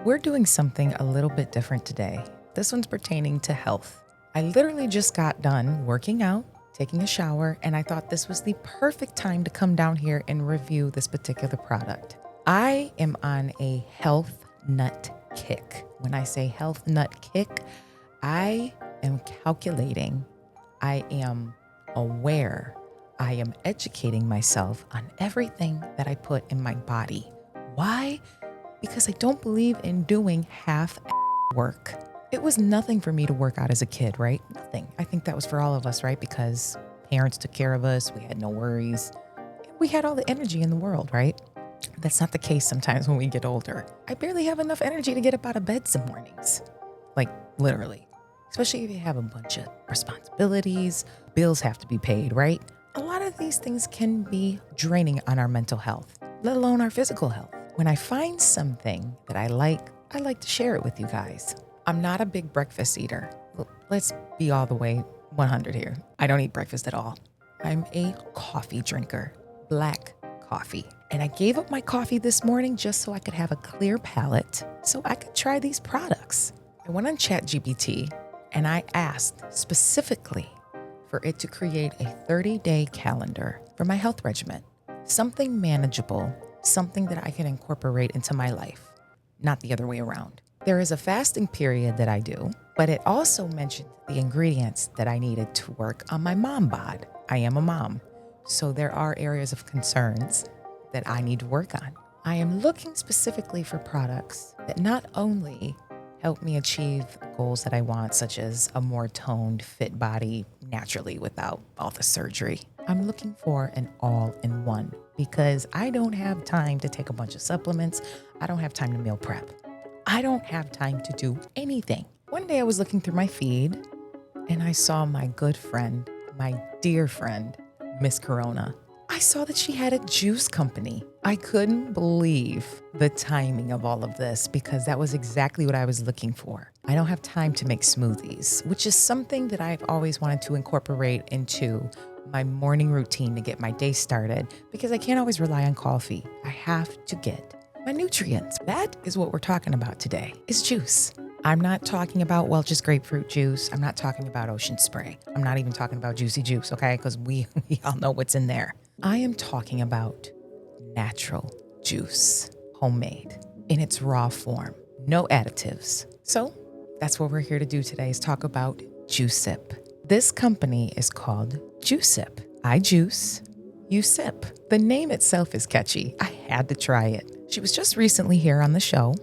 We're doing something a little bit different today. This one's pertaining to health. I literally just got done working out, taking a shower, and I thought this was the perfect time to come down here and review this particular product. I am on a health nut kick. When I say health nut kick, I am calculating, I am aware, I am educating myself on everything that I put in my body. Why? Because I don't believe in doing half work. It was nothing for me to work out as a kid, right? Nothing. I think that was for all of us, right? Because parents took care of us. We had no worries. We had all the energy in the world, right? That's not the case sometimes when we get older. I barely have enough energy to get up out of bed some mornings. Like literally. Especially if you have a bunch of responsibilities, bills have to be paid, right? A lot of these things can be draining on our mental health, let alone our physical health. When I find something that I like to share it with you guys. I'm not a big breakfast eater. Let's be all the way 100 here. I don't eat breakfast at all. I'm a coffee drinker, black coffee. And I gave up my coffee this morning just so I could have a clear palate so I could try these products. I went on ChatGPT and I asked specifically for it to create a 30-day calendar for my health regimen. Something manageable, something that I can incorporate into my life, not the other way around. There is a fasting period that I do, but it also mentioned the ingredients that I needed to work on my mom bod. I am a mom, so there are areas of concerns that I need to work on. I am looking specifically for products that not only help me achieve goals that I want, such as a more toned, fit body naturally without all the surgery. I'm looking for an all-in-one because I don't have time to take a bunch of supplements. I don't have time to meal prep. I don't have time to do anything. One day I was looking through my feed and I saw my good friend, my dear friend, Miss Corona. I saw that she had a juice company. I couldn't believe the timing of all of this because that was exactly what I was looking for. I don't have time to make smoothies, which is something that I've always wanted to incorporate into my morning routine to get my day started because I can't always rely on coffee. I have to get my nutrients. That is what we're talking about today, is juice. I'm not talking about Welch's grapefruit juice. I'm not talking about Ocean Spray. I'm not even talking about Juicy Juice, okay? Because we all know what's in there. I am talking about natural juice, homemade, in its raw form, no additives. So that's what we're here to do today is talk about Jusip. This company is called Jusip. I juice, you sip. The name itself is catchy. I had to try it. She was just recently here on the show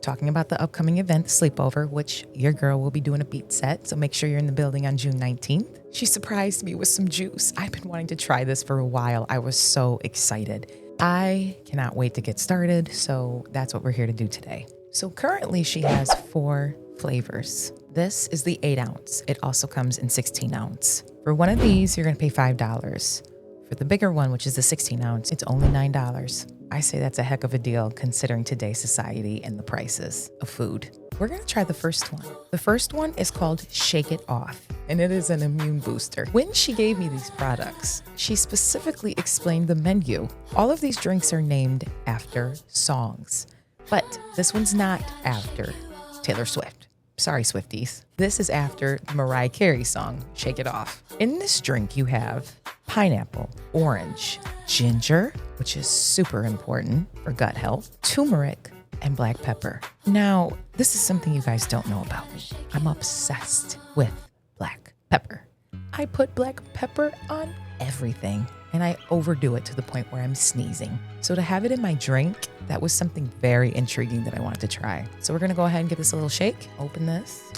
talking about the upcoming event, Sleepover, which your girl will be doing a beat set. So make sure you're in the building on June 19th. She surprised me with some juice. I've been wanting to try this for a while. I was so excited. I cannot wait to get started. So that's what we're here to do today. So currently she has 4 flavors. This is the 8 ounce. It also comes in 16 ounce. For one of these, you're going to pay $5. For the bigger one, which is the 16 ounce, it's only $9. I say that's a heck of a deal considering today's society and the prices of food. We're going to try the first one. The first one is called Shake It Off, and it is an immune booster. When she gave me these products, she specifically explained the menu. All of these drinks are named after songs, but this one's not after Taylor Swift. Sorry, Swifties. This is after the Mariah Carey song, Shake It Off. In this drink, you have pineapple, orange, ginger, which is super important for gut health, turmeric, and black pepper. Now, this is something you guys don't know about me. I'm obsessed with black pepper. I put black pepper on everything, and I overdo it to the point where I'm sneezing. So to have it in my drink, that was something very intriguing that I wanted to try. So we're gonna go ahead and give this a little shake. Open this.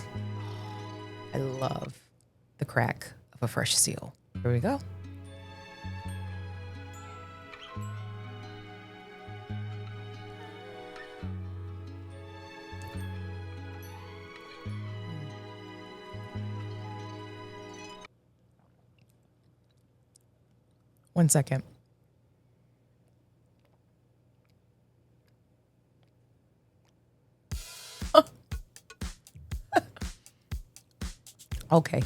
I love the crack of a fresh seal. Here we go. One second. Okay.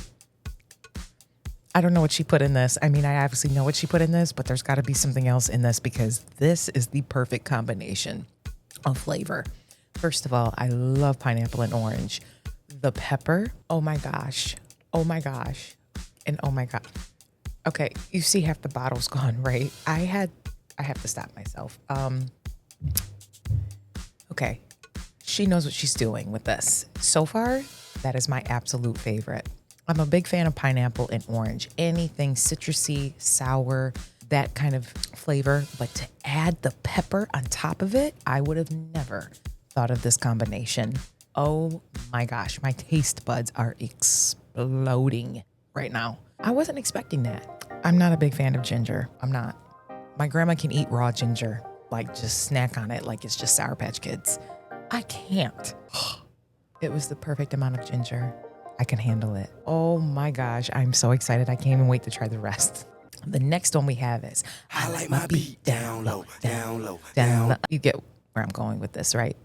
I don't know what she put in this. I mean, I obviously know what she put in this, but there's got to be something else in this because this is the perfect combination of flavor. First of all, I love pineapple and orange. The pepper, oh my gosh. Oh my gosh. And oh my God. Okay, you see half the bottle's gone, right? I have to stop myself. Okay. She knows what she's doing with this. So far, that is my absolute favorite. I'm a big fan of pineapple and orange. Anything citrusy, sour, that kind of flavor. But to add the pepper on top of it, I would have never thought of this combination. Oh my gosh, my taste buds are exploding right now. I wasn't expecting that. I'm not a big fan of ginger. I'm not. My grandma can eat raw ginger, like just snack on it like it's just Sour Patch Kids. I can't. It was the perfect amount of ginger. I can handle it. Oh my gosh, I'm so excited. I can't even wait to try the rest. The next one we have is I like my beat down low, down low, down low. You get where I'm going with this, right?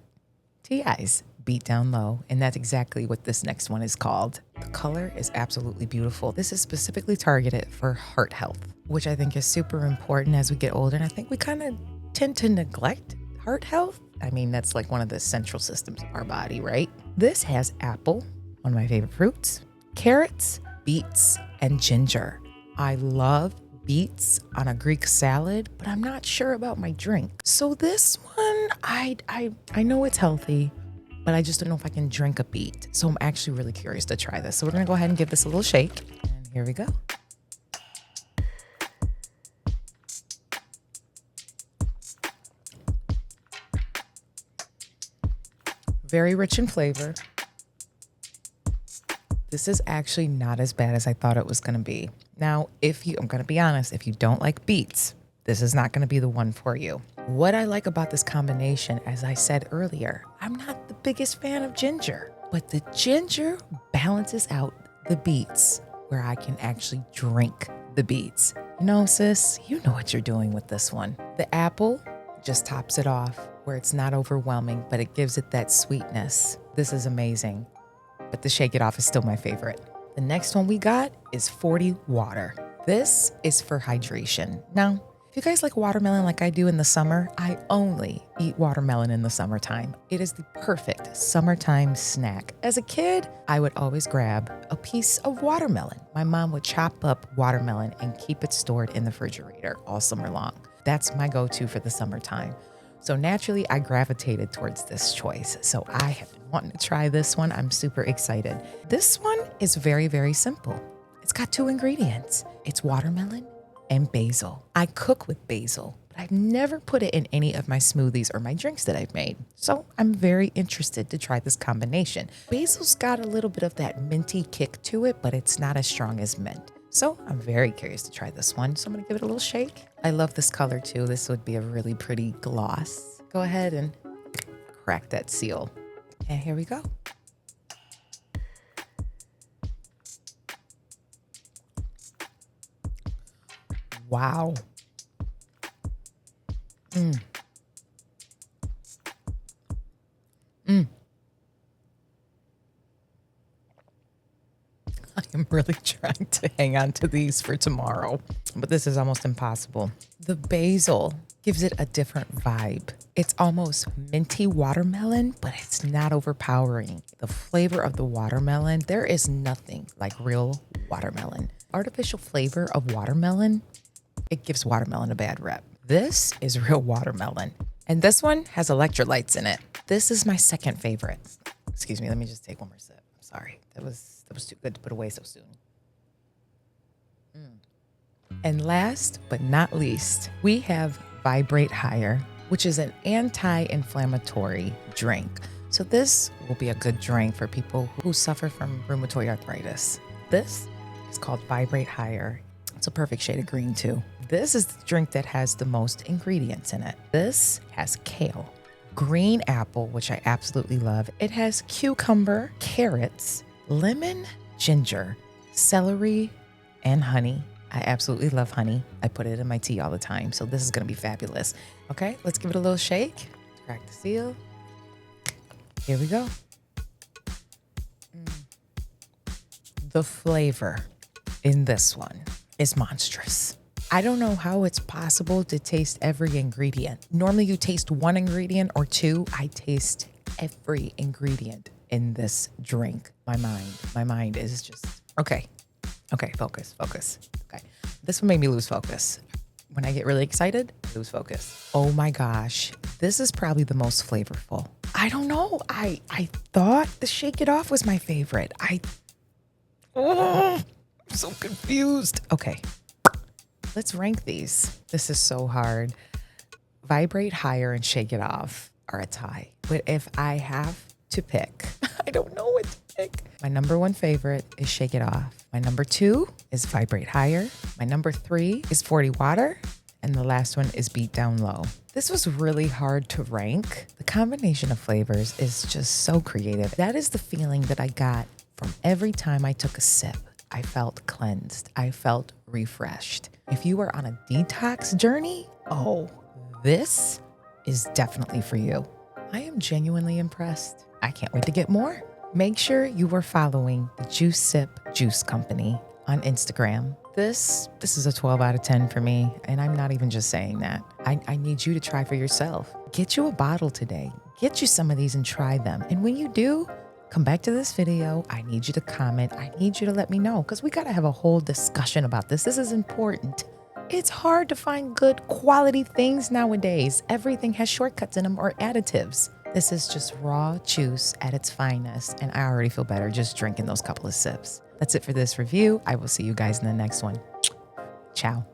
T.I.'s Beat Down Low, and that's exactly what this next one is called. The color is absolutely beautiful. This is specifically targeted for heart health, which I think is super important as we get older, and I think we kind of tend to neglect heart health. I mean, that's like one of the central systems of our body, right? This has apple, one of my favorite fruits, carrots, beets, and ginger. I love beets on a Greek salad, but I'm not sure about my drink. So this one, I know it's healthy, but I just don't know if I can drink a beet. So I'm actually really curious to try this. So we're gonna go ahead and give this a little shake. And here we go. Very rich in flavor. This is actually not as bad as I thought it was gonna be. Now, I'm gonna be honest, if you don't like beets, this is not gonna be the one for you. What I like about this combination, as I said earlier, I'm not the biggest fan of ginger, but the ginger balances out the beets where I can actually drink the beets. You know, sis, you know what you're doing with this one. The apple just tops it off where it's not overwhelming, but it gives it that sweetness. This is amazing, but the Shake It Off is still my favorite. The next one we got is 40 Water. This is for hydration. Now, if you guys like watermelon like I do in the summer, I only eat watermelon in the summertime. It is the perfect summertime snack. As a kid, I would always grab a piece of watermelon. My mom would chop up watermelon and keep it stored in the refrigerator all summer long. That's my go-to for the summertime. So naturally, I gravitated towards this choice. So I have been wanting to try this one. I'm super excited. This one is very, very simple. It's got 2 ingredients. It's watermelon and basil. I cook with basil, but I've never put it in any of my smoothies or my drinks that I've made. So I'm very interested to try this combination. Basil's got a little bit of that minty kick to it, but it's not as strong as mint. So I'm very curious to try this one. So I'm gonna give it a little shake. I love this color too. This would be a really pretty gloss. Go ahead and crack that seal. And here we go. Wow. I am really trying to hang on to these for tomorrow, but this is almost impossible. The basil gives it a different vibe. It's almost minty watermelon, but it's not overpowering. The flavor of the watermelon, there is nothing like real watermelon. Artificial flavor of watermelon, it gives watermelon a bad rep. This is real watermelon. And this one has electrolytes in it. This is my second favorite. Excuse me, let me just take one more sip. I'm sorry, that was too good to put away so soon. And last but not least, we have Vibrate Higher, which is an anti-inflammatory drink. So this will be a good drink for people who suffer from rheumatoid arthritis. This is called Vibrate Higher. It's a perfect shade of green too. This is the drink that has the most ingredients in it. This has kale, green apple, which I absolutely love. It has cucumber, carrots, lemon, ginger, celery, and honey. I absolutely love honey. I put it in my tea all the time, so this is gonna be fabulous. Okay, let's give it a little shake. Crack the seal. Here we go. The flavor in this one is monstrous. I don't know how it's possible to taste every ingredient. Normally you taste one ingredient or two. I taste every ingredient in this drink. My mind is just, okay. Okay, focus. Okay. This one made me lose focus. When I get really excited, I lose focus. Oh my gosh, this is probably the most flavorful. I don't know. I thought the Shake It Off was my favorite. I'm so confused. Okay, let's rank these. This is so hard. Vibrate Higher and Shake It Off are a tie. But if I have to pick, I don't know what to pick. My number one favorite is Shake It Off. My number two is Vibrate Higher. My number three is 40 Water. And the last one is Beat Down Low. This was really hard to rank. The combination of flavors is just so creative. That is the feeling that I got from every time I took a sip. I felt cleansed. I felt refreshed. If you are on a detox journey, this is definitely for you. I am genuinely impressed. I can't wait to get more. Make sure you are following the Jusip Juice Company on Instagram. This is a 12 out of 10 for me, and I'm not even just saying that. I need you to try for yourself. Get you a bottle today. Get you some of these and try them. And when you do, come back to this video. I need you to comment. I need you to let me know because we got to have a whole discussion about this. This is important. It's hard to find good quality things nowadays. Everything has shortcuts in them or additives. This is just raw juice at its finest, and I already feel better just drinking those couple of sips. That's it for this review. I will see you guys in the next one. Ciao.